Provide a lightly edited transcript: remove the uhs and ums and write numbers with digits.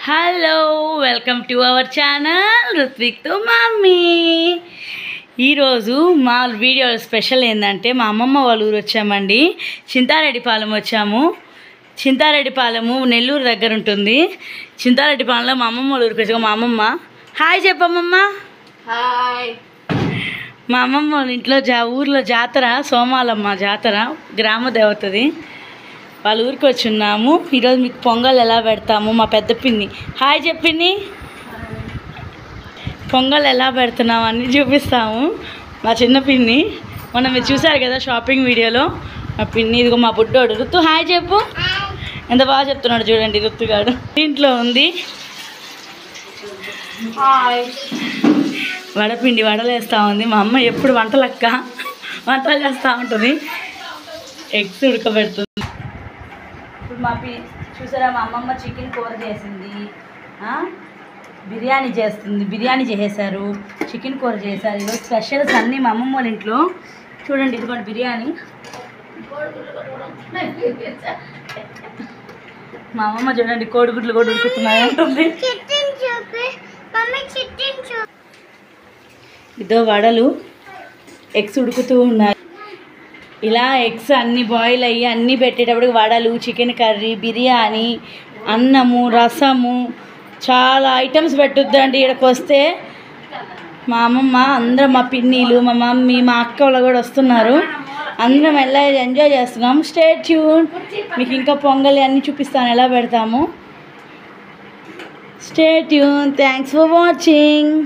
Hello welcome to our channel రుత్విక్తో mummy. ఈరోజు మా వీడియో స్పెషల్ ఏంటంటే మా అమ్మమ్మ వాళ్ళ ఊరు వచ్చామండి. చింతారెడ్డిపాలెం వచ్చాము. చింతారెడ్డిపాలెము నెల్లూరు దగ్గర ఉంటుంది. చింతారెడ్డిపాలెంలో మా అమ్మమ్మ వాళ్ళ ఊరికి వచ్చాము. మా అమ్మమ్మ హాయ్ చెప్పమ్మమ్మ. హాయ్. మా అమ్మమ్మ వాళ్ళ ఇంట్లో ఊర్లో జాతర, సోమాలమ్మ జాతర, గ్రామ దేవతది. వాళ్ళ ఊరికి వచ్చి ఉన్నాము. ఈరోజు మీకు పొంగల్ ఎలా పెడతాము, మా పెద్ద పిన్ని హాయ్ చెప్పింది, పొంగల్ ఎలా పెడుతున్నాము అన్నీ చూపిస్తాము. మా చిన్న పిన్ని మొన్న మీరు చూసారు కదా షాపింగ్ వీడియోలో, మా పిన్ని. ఇదిగో మా బుడ్డోడు రుత్తు హాయ్ చెప్పు. ఎంత బాగా చెప్తున్నాడు చూడండి రుత్తుగాడు. ఇంట్లో ఉంది వడపిండి వడలేస్తూ ఉంది. మా అమ్మ ఎప్పుడు వంటలు చేస్తూ ఉంటుంది. ఎగ్స్ ఉడకబెడుతుంది. ఇప్పుడు చూసారా మా అమ్మమ్మ చికెన్ కూర చేసింది, బిర్యానీ చేస్తుంది. బిర్యానీ చేసేసారు, చికెన్ కూర చేశారు. ఈరోజు స్పెషల్స్ అన్నీ మా అమ్మమ్మ వాళ్ళ ఇంట్లో. చూడండి ఇదిగోండి బిర్యానీ. మా అమ్మమ్మ చూడండి కోడిగుడ్లు కూడా ఉడుకుతున్నాయి ఉంటుంది. ఇదో వడలు, ఎగ్స్ ఉడుకుతూ ఉన్నాయి. ఇలా ఎగ్స్ అన్నీ బాయిల్ అయ్యి అన్నీ పెట్టేటప్పుడు వడలు, చికెన్ కర్రీ, బిర్యానీ, అన్నము, రసము, చాలా ఐటమ్స్ పెట్టుద్దండి. ఇక్కడికి వస్తే మా అమ్మమ్మ, అందరం మా పిన్నీలు, మా మమ్మీ, మా అక్క వాళ్ళు కూడా వస్తున్నారు. అందరం ఎలా ఎంజాయ్ చేస్తున్నాం. Stay tune. మీకు ఇంకా పొంగలి అన్నీ చూపిస్తాను ఎలా పెడతాము. Stay tune. Thanks for watching.